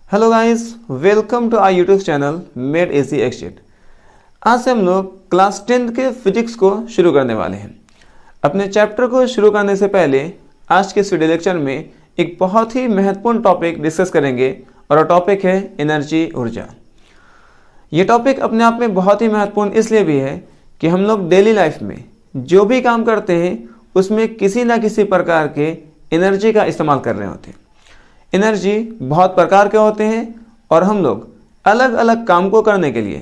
Hello guys, welcome to our YouTube channel made AC exact. आज से हम लोग क्लास 10th के फिजिक्स को शुरू करने वाले हैं। अपने चैप्टर को शुरू करने से पहले आज के इस वीडियो लेक्चर में एक बहुत ही महत्वपूर्ण टॉपिक डिस्कस करेंगे और वो टॉपिक है एनर्जी, ऊर्जा। ये टॉपिक अपने आप में बहुत ही महत्वपूर्ण इसलिए भी है कि हम लोग डेली लाइफ में जो भी काम करते हैं उसमें किसी ना किसी प्रकार के एनर्जी का इस्तेमाल कर रहे होते हैं। एनर्जी बहुत प्रकार के होते हैं और हम लोग अलग अलग काम को करने के लिए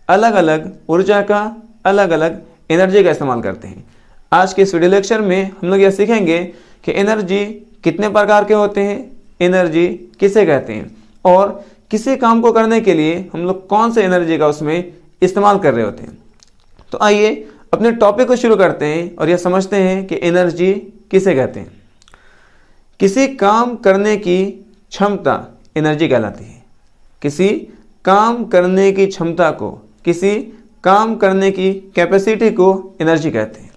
अलग अलग ऊर्जा का, अलग अलग एनर्जी का इस्तेमाल करते हैं। आज के इस वीडियो लेक्चर में हम लोग यह सीखेंगे कि एनर्जी कितने प्रकार के होते हैं, एनर्जी किसे कहते हैं और किसी काम को करने के लिए हम लोग कौन से एनर्जी का उसमें इस्तेमाल कर रहे होते हैं। तो आइए अपने टॉपिक को शुरू करते हैं और यह समझते हैं कि एनर्जी किसे कहते हैं। किसी काम करने की क्षमता एनर्जी कहलाती है। किसी काम करने की क्षमता को, किसी काम करने की कैपेसिटी को एनर्जी कहते हैं।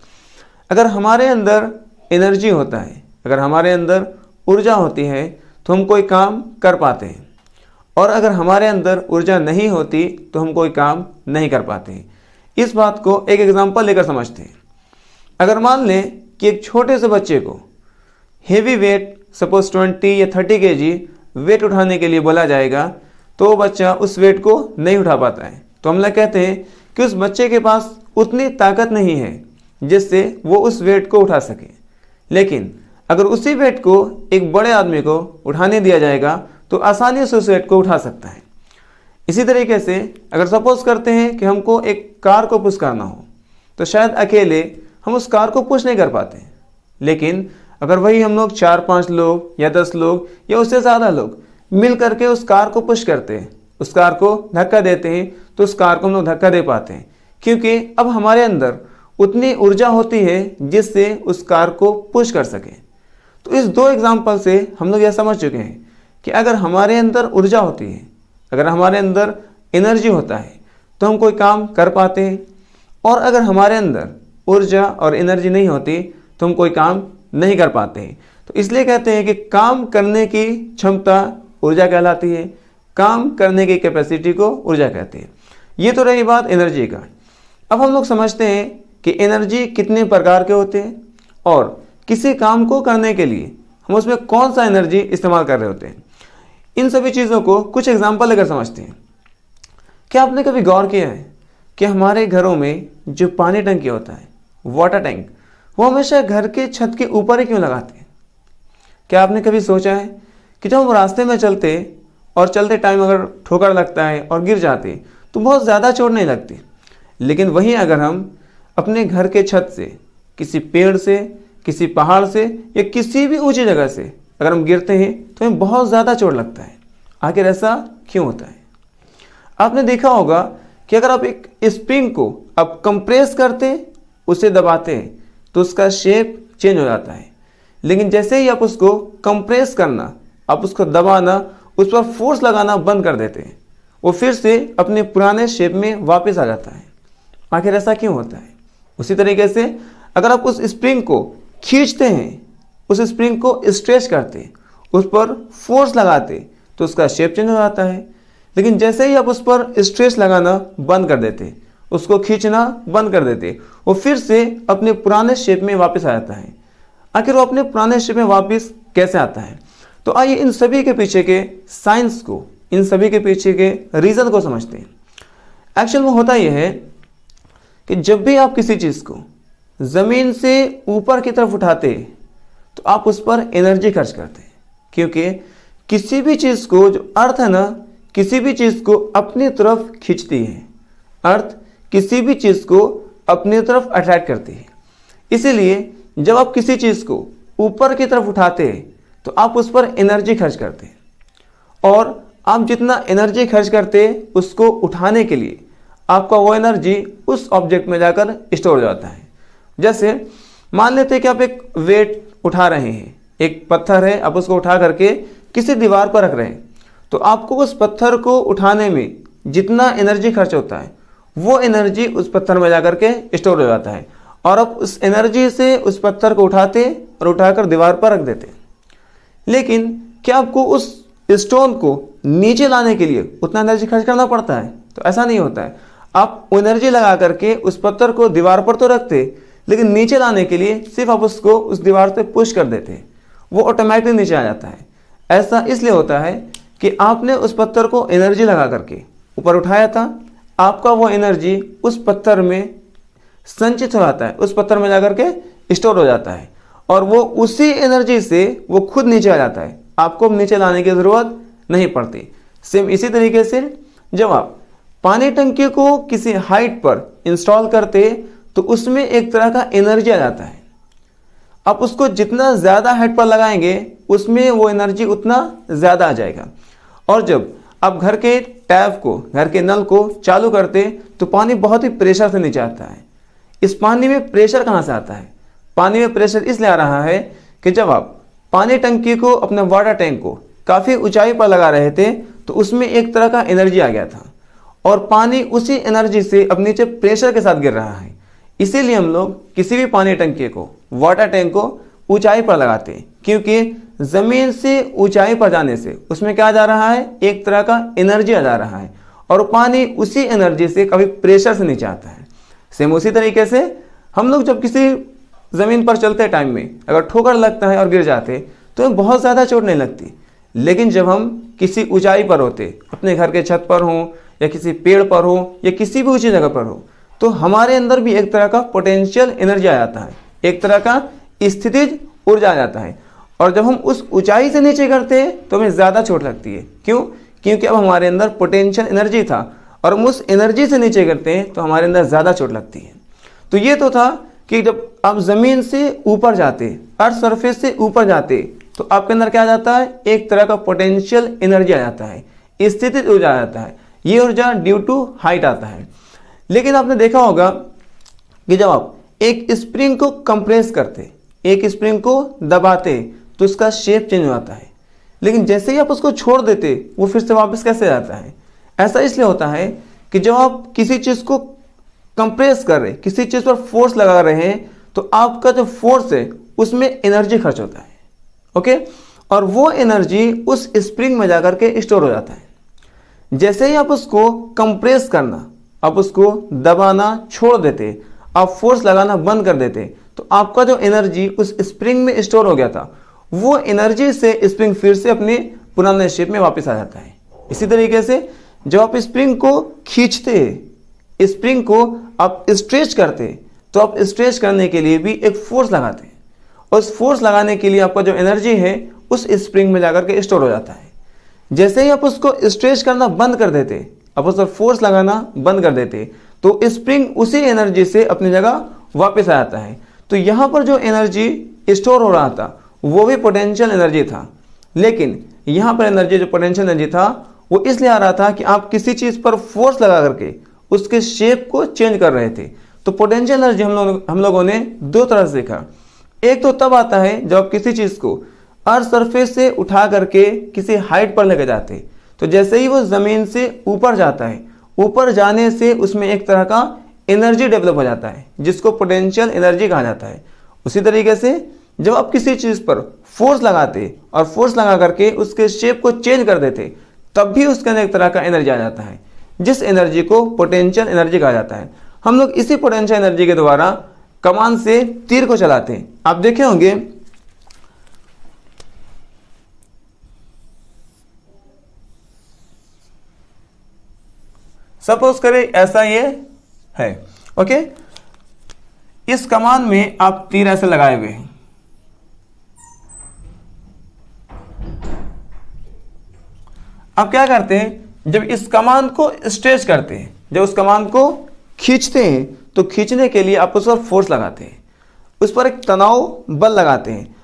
अगर हमारे अंदर एनर्जी होता है, अगर हमारे अंदर ऊर्जा होती है तो हम कोई काम कर पाते हैं, और अगर हमारे अंदर ऊर्जा नहीं होती तो हम कोई काम नहीं कर पाते हैं। इस बात को एक एग्जांपल लेकर समझते हैं। अगर मान लें कि एक छोटे से बच्चे को हेवी वेट, सपोज 20 या 30 kg वेट उठाने के लिए बोला जाएगा तो बच्चा उस वेट को नहीं उठा पाता है। तो हम लोग कहते हैं कि उस बच्चे के पास उतनी ताकत नहीं है जिससे वो उस वेट को उठा सके। लेकिन अगर उसी वेट को एक बड़े आदमी को उठाने दिया जाएगा तो आसानी से उस वेट को उठा सकता है। इसी तरीके से अगर सपोज करते हैं कि हमको एक कार को पुश करना हो तो शायद अकेले हम उस कार को पुश नहीं कर पाते, लेकिन अगर वही हम लोग 4-5 लोग या 10 लोग या उससे ज़्यादा लोग मिल करके उस कार को पुश करते हैं, उस कार को धक्का देते हैं, तो उस कार को हम लोग धक्का दे पाते हैं, क्योंकि अब हमारे अंदर उतनी ऊर्जा होती है जिससे उस कार को पुश कर सके। तो इस दो एग्जाम्पल से हम लोग यह समझ चुके हैं कि अगर हमारे अंदर ऊर्जा होती है, अगर हमारे अंदर एनर्जी होता है तो हम कोई काम कर पाते हैं, और अगर हमारे अंदर ऊर्जा और एनर्जी नहीं होती तो हम कोई काम नहीं कर पाते हैं। तो इसलिए कहते हैं कि काम करने की क्षमता ऊर्जा कहलाती है, काम करने की कैपेसिटी को ऊर्जा कहते हैं। ये तो रही बात एनर्जी का। अब हम लोग समझते हैं कि एनर्जी कितने प्रकार के होते हैं और किसी काम को करने के लिए हम उसमें कौन सा एनर्जी इस्तेमाल कर रहे होते हैं। इन सभी चीज़ों को कुछ एग्जाम्पल लेकर समझते हैं। क्या आपने कभी गौर किया है कि हमारे घरों में जो पानी टंकी होता है, वाटर टैंक, वो हमेशा घर के छत के ऊपर ही क्यों लगाते हैं? क्या आपने कभी सोचा है कि जब हम रास्ते में चलते और चलते टाइम अगर ठोकर लगता है और गिर जाते तो बहुत ज़्यादा चोट नहीं लगती, लेकिन वहीं अगर हम अपने घर के छत से, किसी पेड़ से, किसी पहाड़ से या किसी भी ऊंची जगह से अगर हम गिरते हैं तो हमें बहुत ज़्यादा चोट लगता है। आखिर ऐसा क्यों होता है? आपने देखा होगा कि अगर आप एक स्प्रिंग को आप कंप्रेस करते, उसे दबाते तो उसका शेप चेंज हो जाता है, लेकिन जैसे ही आप उसको कंप्रेस करना, आप उसको दबाना, उस पर फोर्स लगाना बंद कर देते हैं, वो फिर से अपने पुराने शेप में वापस आ जाता है। आखिर ऐसा क्यों होता है? उसी तरीके से अगर आप उस स्प्रिंग को खींचते हैं, उस स्प्रिंग को स्ट्रेच करते, उस पर फोर्स लगाते तो उसका शेप चेंज हो जाता है, लेकिन जैसे ही आप उस पर स्ट्रेच लगाना बंद कर देते, उसको खींचना बंद कर देते, वो फिर से अपने पुराने शेप में वापस आ जाता है। आखिर वो अपने पुराने शेप में वापस कैसे आता है? तो आइए इन सभी के पीछे के साइंस को, इन सभी के पीछे के रीज़न को समझते हैं। एक्चुअल में होता यह है कि जब भी आप किसी चीज़ को ज़मीन से ऊपर की तरफ उठाते तो आप उस पर एनर्जी खर्च करते हैं, क्योंकि किसी भी चीज़ को, जो अर्थ है ना, किसी भी चीज़ को अपनी तरफ खींचती है। अर्थ किसी भी चीज़ को अपनी तरफ अट्रैक्ट करती है। इसीलिए जब आप किसी चीज़ को ऊपर की तरफ उठाते हैं तो आप उस पर एनर्जी खर्च करते हैं, और आप जितना एनर्जी खर्च करते हैं उसको उठाने के लिए आपका वो एनर्जी उस ऑब्जेक्ट में जाकर स्टोर हो जाता है। जैसे मान लेते हैं कि आप एक वेट उठा रहे हैं, एक पत्थर है, आप उसको उठा करके किसी दीवार पर रख रहे हैं, तो आपको उस पत्थर को उठाने में जितना एनर्जी खर्च होता है वो एनर्जी उस पत्थर में जाकर के स्टोर हो जाता है, और आप उस एनर्जी से उस पत्थर को उठाते और उठाकर दीवार पर रख देते। लेकिन क्या आपको उस स्टोन को नीचे लाने के लिए उतना एनर्जी खर्च करना पड़ता है? तो ऐसा नहीं होता है। आप एनर्जी लगा करके उस पत्थर को दीवार पर तो रखते, लेकिन नीचे लाने के लिए सिर्फ आप उसको उस दीवार से पुश कर देते, वो ऑटोमेटिक नीचे आ जाता है। ऐसा इसलिए होता है कि आपने उस पत्थर को एनर्जी लगा करके ऊपर उठाया था, आपका वो एनर्जी उस पत्थर में संचित हो जाता है, उस पत्थर में जाकर के स्टोर हो जाता है, और वो उसी एनर्जी से वो खुद नीचे आ जाता है। आपको नीचे लाने की ज़रूरत नहीं पड़ती। सेम इसी तरीके से जब आप पानी टंकी को किसी हाइट पर इंस्टॉल करते तो उसमें एक तरह का एनर्जी आ जाता है। आप उसको जितना ज़्यादा हाइट पर लगाएंगे उसमें वो एनर्जी उतना ज़्यादा आ जाएगा। और जब आप घर के टैप को, घर के नल को चालू करते तो पानी बहुत ही प्रेशर से नीचे आता है। इस पानी में प्रेशर कहाँ से आता है? पानी में प्रेशर इसलिए आ रहा है कि जब आप पानी टंकी को, अपने वाटर टैंक को काफ़ी ऊंचाई पर लगा रहे थे तो उसमें एक तरह का एनर्जी आ गया था, और पानी उसी एनर्जी से अब नीचे प्रेशर के साथ गिर रहा है। इसीलिए हम लोग किसी भी पानी टंकी को, वाटर टैंक को ऊंचाई पर लगाते हैं, क्योंकि ज़मीन से ऊंचाई पर जाने से उसमें क्या जा रहा है? एक तरह का एनर्जी आ जा रहा है, और पानी उसी एनर्जी से कभी प्रेशर से नीचे आता है। सेम उसी तरीके से हम लोग जब किसी ज़मीन पर चलते टाइम में अगर ठोकर लगता है और गिर जाते तो हमें बहुत ज़्यादा चोट नहीं लगती, लेकिन जब हम किसी ऊंचाई पर होते, अपने घर के छत पर हों या किसी पेड़ पर हो या किसी भी ऊंची जगह पर हो, तो हमारे अंदर भी एक तरह का पोटेंशियल एनर्जी आ जाता है, एक तरह का स्थितिज ऊर्जा आ जाता है। और जब हम उस ऊंचाई से नीचे करते हैं तो हमें ज़्यादा चोट लगती है। क्यों? क्योंकि अब हमारे अंदर पोटेंशियल एनर्जी था, और हम उस एनर्जी से नीचे करते हैं तो हमारे अंदर ज़्यादा चोट लगती है। तो ये तो था कि जब आप ज़मीन से ऊपर जाते, अर्थ सरफेस से ऊपर जाते, तो आपके अंदर क्या आ जाता है? एक तरह का पोटेंशियल एनर्जी आ जाता है, स्थितिज ऊर्जा आ जाता है। ये ऊर्जा ड्यू टू हाइट आता है। लेकिन आपने देखा होगा कि जब आप एक स्प्रिंग को कंप्रेस करते, एक स्प्रिंग को दबाते, तो उसका शेप चेंज हो जाता है, लेकिन जैसे ही आप उसको छोड़ देते वो फिर से वापस कैसे आता है? ऐसा इसलिए होता है कि जब आप किसी चीज़ को कंप्रेस कर रहे, किसी चीज़ पर फोर्स लगा रहे हैं, तो आपका जो फोर्स है उसमें एनर्जी खर्च होता है। ओके, और वो एनर्जी उस स्प्रिंग में जाकर के स्टोर हो जाता है। जैसे ही आप उसको कंप्रेस करना, आप उसको दबाना छोड़ देते, आप फोर्स लगाना बंद कर देते, तो आपका जो एनर्जी उस स्प्रिंग में स्टोर हो गया था, वो एनर्जी से स्प्रिंग फिर से अपने पुराने शेप में वापस आ जाता है। इसी तरीके से जब आप स्प्रिंग को खींचते, स्प्रिंग को आप स्ट्रेच करते, तो आप स्ट्रेच करने के लिए भी एक फोर्स लगाते हैं, और उस फोर्स लगाने के लिए आपका जो एनर्जी है उस स्प्रिंग में जाकर के स्टोर हो जाता है। जैसे ही आप उसको स्ट्रेच करना बंद कर देते, आप उस पर फोर्स लगाना बंद कर देते, तो स्प्रिंग उसी एनर्जी से अपनी जगह वापस आ जाता है। तो यहाँ पर जो एनर्जी स्टोर हो रहा था वो भी पोटेंशियल एनर्जी था, लेकिन यहाँ पर एनर्जी, जो पोटेंशियल एनर्जी था, वो इसलिए आ रहा था कि आप किसी चीज़ पर फोर्स लगा करके उसके शेप को चेंज कर रहे थे। तो पोटेंशियल एनर्जी हम लोगों ने दो तरह से देखा। एक तो तब आता है जब आप किसी चीज़ को अर्थ सरफेस से उठा करके किसी हाइट पर लेके जाते, तो जैसे ही वो ज़मीन से ऊपर जाता है, ऊपर जाने से उसमें एक तरह का एनर्जी डेवलप हो जाता है, जिसको पोटेंशियल एनर्जी कहा जाता है। उसी तरीके से जब आप किसी चीज़ पर फोर्स लगाते और फोर्स लगा करके उसके शेप को चेंज कर देते, तब भी उसके अंदर एक तरह का एनर्जी आ जाता है, जिस एनर्जी को पोटेंशियल एनर्जी कहा जाता है। हम लोग इसी पोटेंशियल एनर्जी के द्वारा कमान से तीर को चलाते हैं। आप देखे होंगे सपोज करें ऐसा ये है, ओके, इस कमान में आप तीर ऐसे लगाए हुए हैं। आप क्या करते हैं? जब इस कमान को स्ट्रेच करते हैं, जब उस कमान को खींचते हैं, तो खींचने के लिए आप उस पर फोर्स लगाते हैं, उस पर एक तनाव बल लगाते हैं।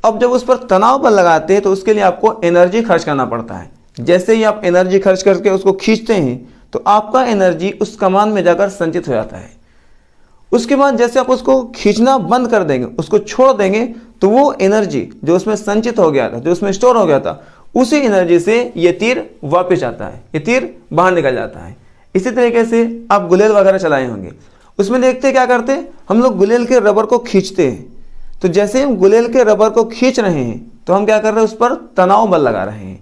अब जब उस पर तनाव बल लगाते हैं तो उसके लिए आपको एनर्जी खर्च करना पड़ता है। जैसे ही आप एनर्जी खर्च करके उसको खींचते हैं तो आपका एनर्जी उस कमान में जाकर संचित हो जाता है। उसके बाद जैसे आप उसको खींचना बंद कर देंगे, उसको छोड़ देंगे, तो वो एनर्जी जो उसमें संचित हो गया था, जो उसमें स्टोर हो गया था, उसी एनर्जी से ये तीर वापस आता है, ये तीर बाहर निकल जाता है। इसी तरीके से आप गुलेल वगैरह चलाए होंगे, उसमें देखते क्या करते हैं, हम लोग गुलेल के रबर को खींचते हैं। तो जैसे हम गुलेल के रबर को खींच रहे हैं तो हम क्या कर रहे हैं, उस पर तनाव बल लगा रहे हैं।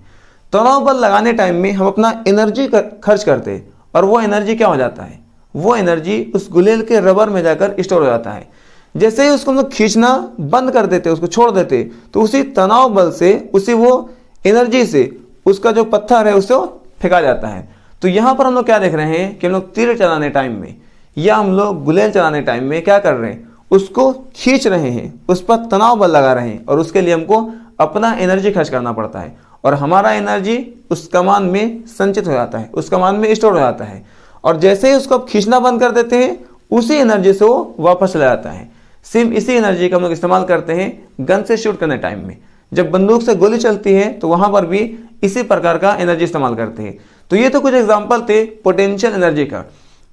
तनाव बल लगाने टाइम में हम अपना एनर्जी खर्च करते हैं और वो एनर्जी क्या हो जाता है, वो एनर्जी उस गुलेल के रबर में जाकर स्टोर हो जाता है। जैसे ही उसको हम लोग खींचना बंद कर देते, उसको छोड़ देते, तो उसी तनाव बल से, उसी वो एनर्जी से उसका जो पत्थर है उसे फेंका जाता है। तो यहाँ पर हम लोग क्या देख रहे हैं कि हम लोग तीर चलाने टाइम में या हम लोग गुलेल चलाने टाइम में क्या कर रहे हैं, उसको खींच रहे हैं, उस पर तनाव बल लगा रहे हैं और उसके लिए हमको अपना एनर्जी खर्च करना पड़ता है और हमारा एनर्जी उस कमान में संचित हो जाता है, उस कमान में स्टोर हो जाता है। और जैसे ही उसको आप खींचना बंद कर देते हैं, उसी एनर्जी से वो वापस चला जाता है। सेम इसी एनर्जी का हम लोग इस्तेमाल करते हैं गन से शूट करने टाइम में। जब बंदूक से गोली चलती है तो वहां पर भी इसी प्रकार का एनर्जी इस्तेमाल करते हैं। तो ये तो कुछ एग्जांपल थे पोटेंशियल एनर्जी का।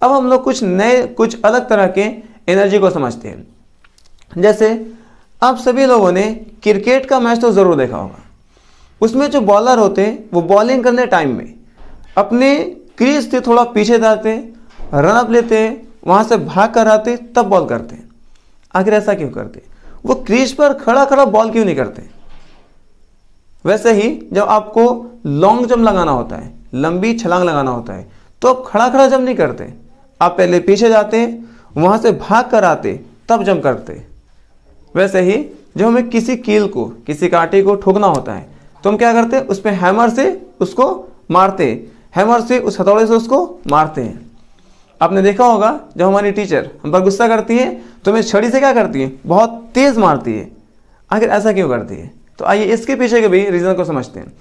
अब हम लोग कुछ नए, कुछ अलग तरह के एनर्जी को समझते हैं। जैसे आप सभी लोगों ने क्रिकेट का मैच तो ज़रूर देखा होगा। उसमें जो बॉलर होते हैं वो बॉलिंग करने टाइम में अपने क्रीज से थोड़ा पीछे जाते हैं, रन अप लेते हैं, वहाँ से भाग कर आते, तब बॉल करते हैं। आखिर ऐसा क्यों करते? वो क्रीज पर खड़ा खड़ा बॉल क्यों नहीं करते? वैसे ही जब आपको लॉन्ग जंप लगाना होता है, लंबी छलांग लगाना होता है, तो आप खड़ा खड़ा जंप नहीं करते, आप पहले पीछे जाते हैं, वहाँ से भाग कर आते, तब जंप करते। वैसे ही जब हमें किसी कील को, किसी कांटे को ठोकना होता है तो हम क्या करते हैं, उस पर हैमर से उसको मारते, हैमर से उस हथौड़े से उसको मारते हैं। आपने देखा होगा जब हमारी टीचर हम पर गुस्सा करती है तो हमें छड़ी से क्या करती है, बहुत तेज मारती है। आखिर ऐसा क्यों करती है? तो आइए इसके पीछे के भी रीज़न को समझते हैं।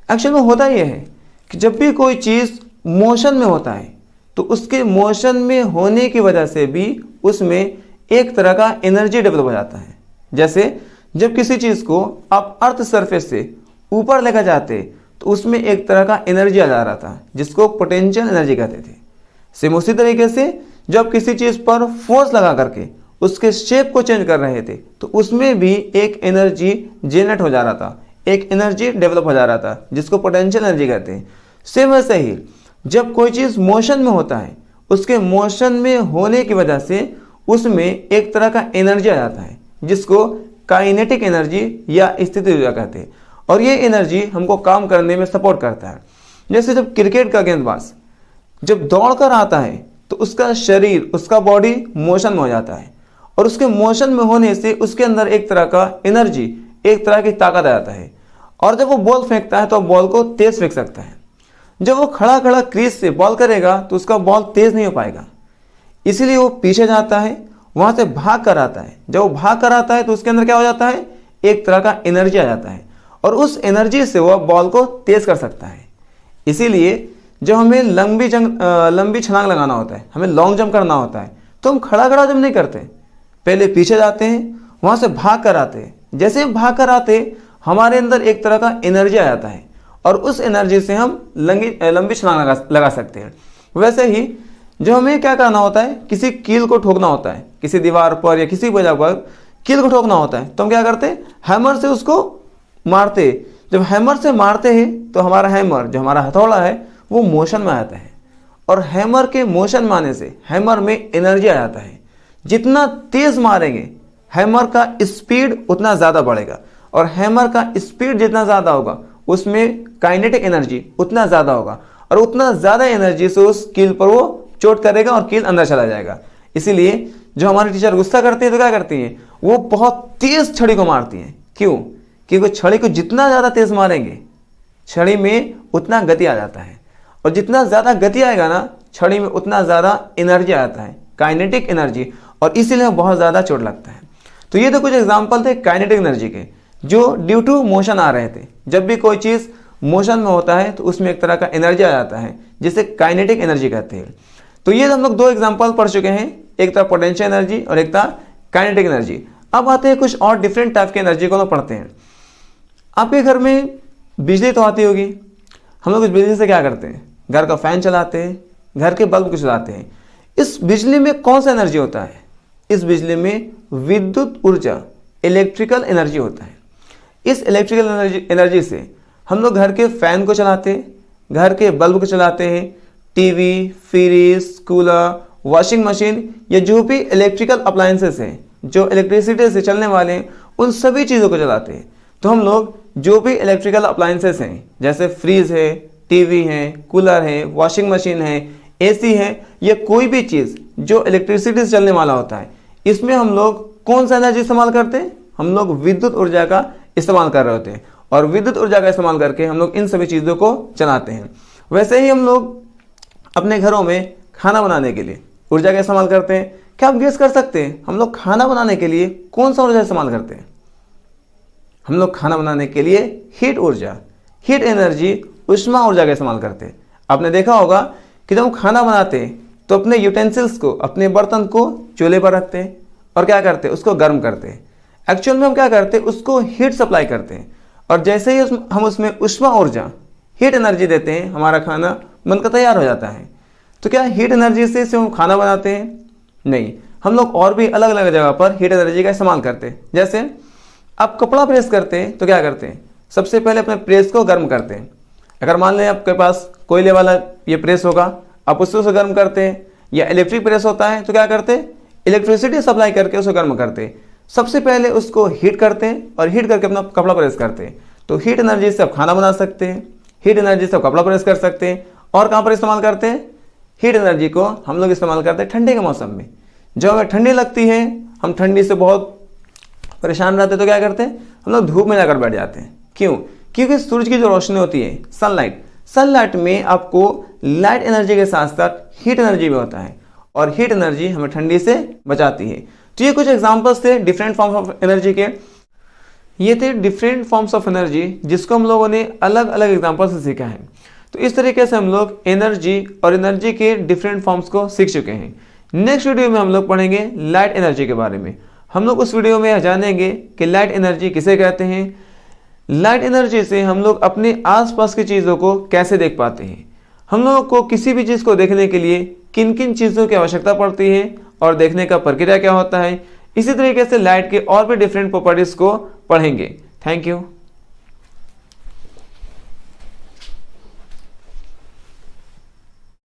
एक्चुअल में होता यह है कि जब भी कोई चीज़ मोशन में होता है तो उसके मोशन में होने की वजह से भी उसमें एक तरह का एनर्जी डेवलप हो जाता है। जैसे जब किसी चीज़ को आप अर्थ सरफेस से ऊपर लेकर जाते तो उसमें एक तरह का एनर्जी आ जा रहा था जिसको पोटेंशियल एनर्जी कहते थे। सेम उसी तरीके से जब किसी चीज़ पर फोर्स लगा करके उसके शेप को चेंज कर रहे थे तो उसमें भी एक एनर्जी जेनरेट हो जा रहा था, एक एनर्जी डेवलप हो जा रहा था जिसको पोटेंशियल एनर्जी कहते हैं। सेम वैसे ही जब कोई चीज़ मोशन में होता है, उसके मोशन में होने की वजह से उसमें एक तरह का एनर्जी आ जाता है जिसको काइनेटिक एनर्जी या स्थिति ऊर्जा कहते हैं। और ये एनर्जी हमको काम करने में सपोर्ट करता है। जैसे जब क्रिकेट का गेंदबाज जब दौड़ कर आता है तो उसका शरीर, उसका बॉडी मोशन में हो जाता है और उसके मोशन में होने से उसके अंदर एक तरह का एनर्जी, एक तरह की ताकत आ जाता है और जब वो बॉल फेंकता है तो बॉल को तेज फेंक सकता है। जब वो खड़ा खड़ा क्रीज से बॉल करेगा तो उसका बॉल तेज नहीं हो पाएगा, इसीलिए वो पीछे जाता है, वहाँ से भाग कर आता है। जब वो भाग कर आता है तो उसके अंदर क्या हो जाता है, एक तरह का एनर्जी आ जाता है और उस एनर्जी से वह बॉल को तेज कर सकता है। इसीलिए जब हमें लंबी छलांग लगाना होता है, हमें लॉन्ग जंप करना होता है, तो हम खड़ा खड़ा जंप नहीं करते, पहले पीछे जाते हैं, वहाँ से भाग कर आते हैं। जैसे हम भाग कर आते हमारे अंदर एक तरह का एनर्जी आ जाता है और उस एनर्जी से हम लंबी छलांग लगा सकते हैं। वैसे ही जो हमें क्या करना होता है, किसी कील को ठोकना होता है, किसी दीवार पर या किसी वजह पर कील को ठोकना होता है तो हम क्या करते हैं, हैमर से उसको मारते। जब हैमर से मारते हैं तो हमारा हैमर, जो हमारा हथौड़ा है, वो मोशन में आता है और हैमर के मोशन में आने से हैमर में एनर्जी आ जाता है। जितना तेज मारेंगे हैमर का स्पीड उतना ज़्यादा बढ़ेगा और हैमर का स्पीड जितना ज़्यादा होगा उसमें काइनेटिक एनर्जी उतना ज़्यादा होगा और उतना ज़्यादा एनर्जी से उस कील पर वो चोट करेगा और कील अंदर चला जाएगा। इसीलिए जो हमारी टीचर गुस्सा करती है तो क्या करती हैं, वो बहुत तेज छड़ी को मारती हैं। क्यों? क्योंकि छड़ी को जितना ज़्यादा तेज मारेंगे छड़ी में उतना गति आ जाता है और जितना ज़्यादा गति आएगा ना छड़ी में उतना ज़्यादा एनर्जी आ जाता है, काइनेटिक एनर्जी, और इसीलिए बहुत ज़्यादा चोट लगता है। तो ये तो कुछ एग्जाम्पल थे काइनेटिक एनर्जी के जो ड्यू टू मोशन आ रहे थे। जब भी कोई चीज़ मोशन में होता है तो उसमें एक तरह का एनर्जी आ जाता है जिसे काइनेटिक एनर्जी कहते हैं। तो ये हम लोग दो एग्जाम्पल पढ़ चुके हैं, एक था पोटेंशियल एनर्जी और एक था काइनेटिक एनर्जी। अब आते हैं कुछ और डिफरेंट टाइप की एनर्जी को हम पढ़ते हैं। आपके घर में बिजली तो आती होगी, हम लोग इस बिजली से क्या करते हैं, घर का फैन चलाते हैं, घर के बल्ब को चलाते हैं। इस बिजली में कौन सा एनर्जी होता है? इस बिजली में विद्युत ऊर्जा, इलेक्ट्रिकल एनर्जी होता है। इस इलेक्ट्रिकल एनर्जी से हम लोग घर के फैन को चलाते हैं, घर के बल्ब को चलाते हैं, TV, fridge, cooler, washing machine, या जो भी इलेक्ट्रिकल अप्लायंसेस हैं जो इलेक्ट्रिसिटी से चलने वाले हैं, उन सभी चीज़ों को चलाते हैं। तो हम लोग जो भी इलेक्ट्रिकल अप्लायंसेस हैं, जैसे फ्रीज है, टीवी है, कूलर है, वॉशिंग मशीन है, एसी है, या कोई भी चीज़ जो इलेक्ट्रिसिटी से चलने वाला होता है, इसमें हम लोग कौन सा एनर्जी इस्तेमाल करते हैं? हम लोग विद्युत ऊर्जा का इस्तेमाल कर रहे होते हैं, और विद्युत ऊर्जा का इस्तेमाल करके हम लोग इन सभी चीज़ों को चलाते हैं। वैसे ही हम लोग अपने घरों में खाना बनाने के लिए ऊर्जा का इस्तेमाल करते हैं। क्या आप गेस कर सकते हैं हम लोग खाना बनाने के लिए कौन सा ऊर्जा इस्तेमाल करते हैं? हम लोग खाना बनाने के लिए हीट ऊर्जा, हीट एनर्जी, उष्मा ऊर्जा का इस्तेमाल करते हैं। आपने देखा होगा कि जब हम खाना बनाते हैं तो अपने यूटेंसिल्स को, अपने बर्तन को चूल्हे पर रखते हैं और क्या करते हैं? उसको गर्म करते हैं। एक्चुअल में हम क्या करते हैं? उसको हीट सप्लाई करते हैं, और जैसे ही हम उसमें उष्मा ऊर्जा, हीट एनर्जी देते हैं, हमारा खाना बनकर तैयार हो जाता है। तो क्या हीट एनर्जी से हम खाना बनाते हैं? नहीं, हम लोग और भी अलग अलग जगह पर हीट एनर्जी का इस्तेमाल करते हैं। जैसे आप कपड़ा प्रेस करते हैं तो क्या करते हैं? सबसे पहले अपने प्रेस को गर्म करते हैं। अगर मान लें आपके पास कोयले वाला ये प्रेस होगा, आप उससे उसे गर्म करते हैं, या इलेक्ट्रिक प्रेस होता है तो क्या करते हैं? इलेक्ट्रिसिटी सप्लाई करके उसे गर्म करते हैं। सबसे पहले उसको हीट करते हैं और हीट करके अपना कपड़ा प्रेस करते हैं। तो हीट एनर्जी से आप खाना बना सकते हैं, हीट एनर्जी से आप कपड़ा प्रेस कर सकते हैं। और कहाँ पर इस्तेमाल करते हैं? हीट एनर्जी को हम लोग इस्तेमाल करते हैं ठंडी के मौसम में। जब हमें ठंडी लगती है, हम ठंडी से बहुत परेशान रहते हैं, तो क्या करते हैं? हम लोग धूप में जाकर बैठ जाते हैं। क्यों? क्योंकि सूरज की जो रोशनी होती है, सनलाइट में आपको लाइट एनर्जी के साथ साथ हीट एनर्जी भी होता है, और हीट एनर्जी हमें ठंडी से बचाती है। तो ये कुछ एग्जांपल्स थे डिफरेंट फॉर्म ऑफ एनर्जी के। ये थे डिफरेंट फॉर्म्स ऑफ एनर्जी, जिसको हम लोगों ने अलग अलग एग्जांपल से सीखा है। तो इस तरीके से हम लोग एनर्जी और एनर्जी के डिफरेंट फॉर्म्स को सीख चुके हैं। नेक्स्ट वीडियो में हम लोग पढ़ेंगे लाइट एनर्जी के बारे में। हम लोग उस वीडियो में जानेंगे कि लाइट एनर्जी किसे कहते हैं, लाइट एनर्जी से हम लोग अपने आसपास की चीज़ों को कैसे देख पाते हैं, हम लोगों को किसी भी चीज़ को देखने के लिए किन किन चीज़ों की आवश्यकता पड़ती है, और देखने का प्रक्रिया क्या होता है। इसी तरीके से लाइट के और भी डिफरेंट प्रॉपर्टीज़ को पढ़ेंगे। Thank you.